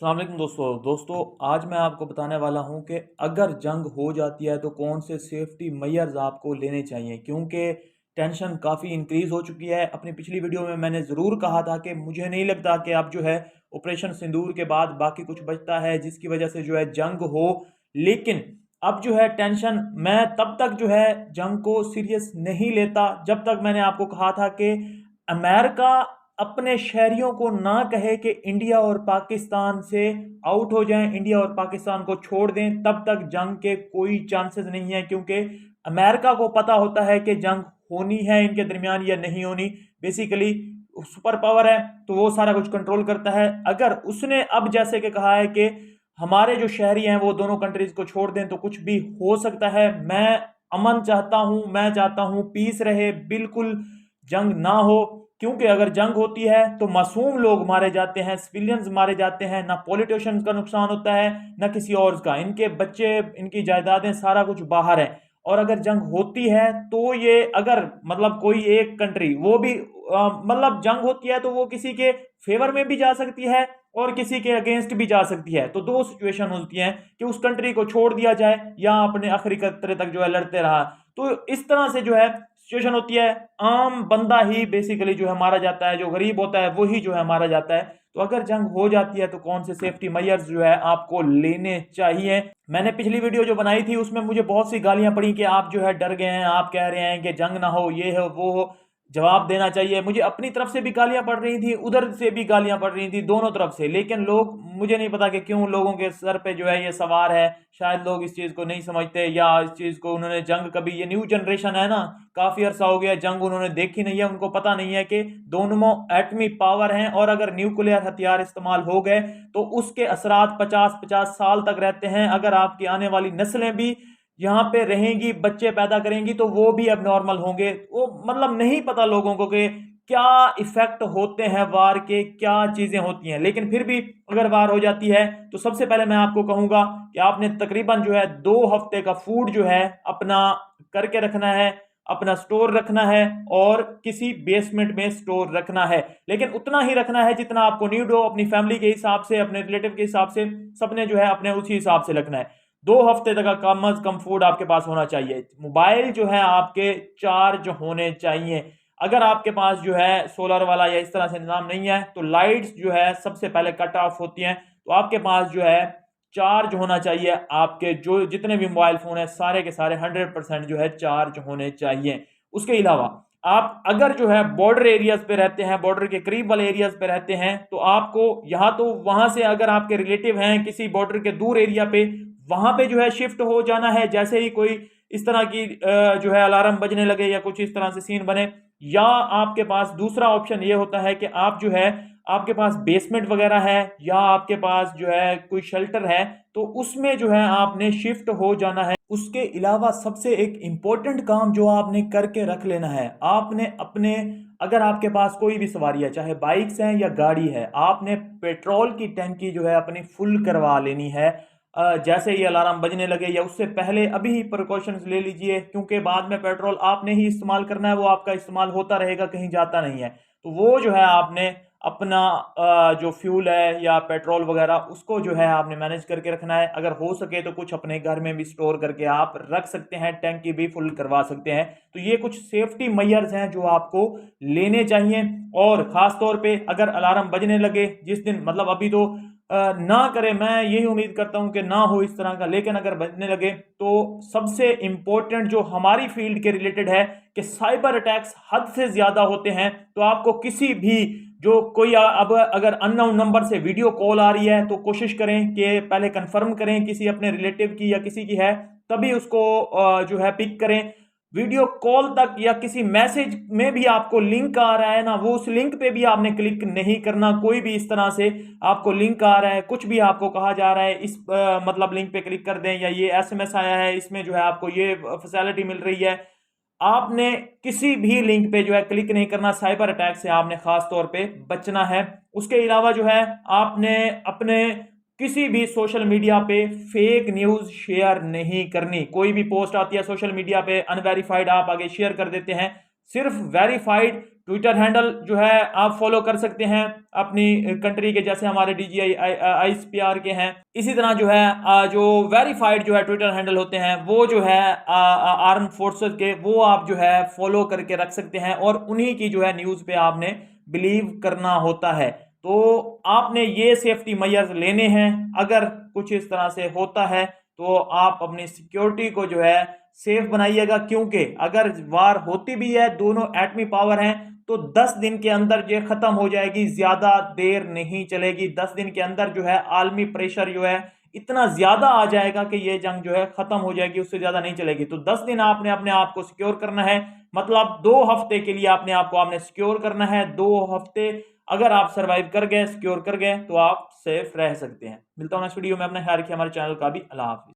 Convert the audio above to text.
अस्सलाम वालेकुम दोस्तों आज मैं आपको बताने वाला हूं कि अगर जंग हो जाती है तो कौन से सेफ्टी मेजर्स आपको लेने चाहिए, क्योंकि टेंशन काफ़ी इंक्रीज़ हो चुकी है। अपनी पिछली वीडियो में मैंने ज़रूर कहा था कि मुझे नहीं लगता कि अब जो है ऑपरेशन सिंदूर के बाद बाकी कुछ बचता है जिसकी वजह से जो है जंग हो। लेकिन अब जो है टेंशन, मैं तब तक जो है जंग को सीरियस नहीं लेता जब तक मैंने आपको कहा था कि अमेरिका अपने शहरियों को ना कहे कि इंडिया और पाकिस्तान से आउट हो जाएं, इंडिया और पाकिस्तान को छोड़ दें, तब तक जंग के कोई चांसेस नहीं है। क्योंकि अमेरिका को पता होता है कि जंग होनी है इनके दरमियान या नहीं होनी। बेसिकली सुपर पावर है तो वो सारा कुछ कंट्रोल करता है। अगर उसने अब जैसे कि कहा है कि हमारे जो शहरी हैं वो दोनों कंट्रीज को छोड़ दें तो कुछ भी हो सकता है। मैं अमन चाहता हूं, मैं चाहता हूं पीस रहे, बिल्कुल जंग ना हो। क्योंकि अगर जंग होती है तो मासूम लोग मारे जाते हैं, सिविलियंस मारे जाते हैं, ना पॉलिटिशियंस का नुकसान होता है ना किसी और का, इनके बच्चे, इनकी जायदादें, सारा कुछ बाहर है। और अगर जंग होती है तो ये अगर मतलब कोई एक कंट्री, वो भी मतलब जंग होती है तो वो किसी के फेवर में भी जा सकती है और किसी के अगेंस्ट भी जा सकती है। तो दो सिचुएशन होती हैं कि उस कंट्री को छोड़ दिया जाए या अपने आखिरी कतरे तक जो है लड़ते रहा। तो इस तरह से जो है सिचुएशन होती है। आम बंदा ही बेसिकली जो है मारा जाता है, जो गरीब होता है वही जो है मारा जाता है। तो अगर जंग हो जाती है तो कौन से सेफ्टी मेजर्स जो है आपको लेने चाहिए। मैंने पिछली वीडियो जो बनाई थी उसमें मुझे बहुत सी गालियां पड़ी कि आप जो है डर गए हैं, आप कह रहे हैं कि जंग ना हो, ये हो वो हो। जवाब देना चाहिए। मुझे अपनी तरफ से भी गालियां पड़ रही थी, उधर से भी गालियां पड़ रही थी, दोनों तरफ से। लेकिन लोग, मुझे नहीं पता कि क्यों लोगों के सर पे जो है ये सवार है। शायद लोग इस चीज को नहीं समझते या इस चीज को उन्होंने जंग कभी, ये न्यू जनरेशन है ना, काफी अरसा हो गया जंग उन्होंने देखी नहीं है। उनको पता नहीं है कि दोनों एटमी पावर हैं और अगर न्यूक्लियर हथियार इस्तेमाल हो गए तो उसके असरात 50-50 साल तक रहते हैं। अगर आपकी आने वाली नस्लें भी यहाँ पे रहेंगी, बच्चे पैदा करेंगी, तो वो भी अब नॉर्मल होंगे। वो मतलब नहीं पता लोगों को कि क्या इफेक्ट होते हैं वार के, क्या चीजें होती हैं। लेकिन फिर भी अगर वार हो जाती है तो सबसे पहले मैं आपको कहूंगा कि आपने तकरीबन जो है 2 हफ्ते का फूड जो है अपना करके रखना है, अपना स्टोर रखना है और किसी बेसमेंट में स्टोर रखना है। लेकिन उतना ही रखना है जितना आपको नीड हो, अपनी फैमिली के हिसाब से, अपने रिलेटिव के हिसाब से, सबने जो है अपने उसी हिसाब से रखना है। 2 हफ्ते तक का कम अज कम फूड आपके पास होना चाहिए। मोबाइल जो है आपके चार्ज होने चाहिए। अगर आपके पास जो है सोलर वाला या इस तरह से निज़ाम नहीं है तो लाइट्स जो है सबसे पहले कट ऑफ होती हैं। तो आपके पास जो है चार्ज होना चाहिए। आपके जो जितने भी मोबाइल फोन है सारे के सारे 100% जो है चार्ज होने चाहिए। उसके अलावा आप अगर जो है बॉर्डर एरियाज पे रहते हैं, बॉर्डर के करीब वाले एरियाज पे रहते हैं, तो आपको यहाँ तो वहां से अगर आपके रिलेटिव हैं किसी बॉर्डर के दूर एरिया पे, वहां पे जो है शिफ्ट हो जाना है। जैसे ही कोई इस तरह की जो है अलार्म बजने लगे या कुछ इस तरह से सीन बने, या आपके पास दूसरा ऑप्शन ये होता है कि आप जो है, आपके पास बेसमेंट वगैरह है या आपके पास जो है कोई शेल्टर है, तो उसमें जो है आपने शिफ्ट हो जाना है। उसके अलावा सबसे एक इंपॉर्टेंट काम जो आपने करके रख लेना है, आपने अपने, अगर आपके पास कोई भी सवारी है, चाहे बाइक्स हैं या गाड़ी है, आपने पेट्रोल की टंकी जो है अपनी फुल करवा लेनी है। जैसे ही अलार्म बजने लगे या उससे पहले अभी ही प्रिकॉशंस ले लीजिए, क्योंकि बाद में पेट्रोल आपने ही इस्तेमाल करना है, वो आपका इस्तेमाल होता रहेगा, कहीं जाता नहीं है। तो वो जो है आपने अपना जो फ्यूल है या पेट्रोल वगैरह उसको जो है आपने मैनेज करके रखना है। अगर हो सके तो कुछ अपने घर में भी स्टोर करके आप रख सकते हैं, टैंकी भी फुल करवा सकते हैं। तो ये कुछ सेफ्टी मेजर्स हैं जो आपको लेने चाहिए। और खास तौर पे अगर अलार्म बजने लगे जिस दिन, मतलब अभी तो ना करें, मैं यही उम्मीद करता हूं कि ना हो इस तरह का, लेकिन अगर बजने लगे तो सबसे इंपॉर्टेंट जो हमारी फील्ड के रिलेटेड है कि साइबर अटैक्स हद से ज्यादा होते हैं। तो आपको किसी भी, जो कोई अब अगर अननोन नंबर से वीडियो कॉल आ रही है तो कोशिश करें कि पहले कंफर्म करें किसी अपने रिलेटिव की या किसी की है, तभी उसको जो है पिक करें। वीडियो कॉल तक या किसी मैसेज में भी आपको लिंक आ रहा है ना, वो उस लिंक पे भी आपने क्लिक नहीं करना। कोई भी इस तरह से आपको लिंक आ रहा है, कुछ भी आपको कहा जा रहा है, इस मतलब लिंक पे क्लिक कर दें, या ये एसएमएस आया है इसमें जो है आपको ये फैसिलिटी मिल रही है, आपने किसी भी लिंक पे जो है क्लिक नहीं करना। साइबर अटैक से आपने खास तौर पे बचना है। उसके अलावा जो है आपने अपने किसी भी सोशल मीडिया पे फेक न्यूज शेयर नहीं करनी। कोई भी पोस्ट आती है सोशल मीडिया पे अनवेरिफाइड, आप आगे शेयर कर देते हैं। सिर्फ वेरीफाइड ट्विटर हैंडल जो है आप फॉलो कर सकते हैं अपनी कंट्री के, जैसे हमारे DGI ISPR के हैं। इसी तरह जो है जो वेरीफाइड जो है ट्विटर हैंडल होते हैं वो जो है आर्म फोर्सेस के, वो आप जो है फॉलो करके रख सकते हैं और उन्हीं की जो है न्यूज़ पे आपने बिलीव करना होता है। तो आपने ये सेफ्टी मेजर्स लेने हैं। अगर कुछ इस तरह से होता है तो आप अपनी सिक्योरिटी को जो है सेफ बनाइएगा, क्योंकि अगर वार होती भी है, दोनों एटमी पावर हैं, तो 10 दिन के अंदर ये खत्म हो जाएगी, ज्यादा देर नहीं चलेगी। 10 दिन के अंदर जो है आलमी प्रेशर जो है इतना ज्यादा आ जाएगा कि ये जंग जो है खत्म हो जाएगी, उससे ज्यादा नहीं चलेगी। तो 10 दिन आपने अपने आप को सिक्योर करना है, मतलब 2 हफ्ते के लिए अपने आप को आपने सिक्योर करना है। 2 हफ्ते अगर आप सरवाइव कर गए, सिक्योर कर गए, तो आप सेफ रह सकते हैं। मिलता हूं नेक्स्ट वीडियो में, अपना ख्याल रखिए, हमारे चैनल का भी। अल्लाह हाफिज।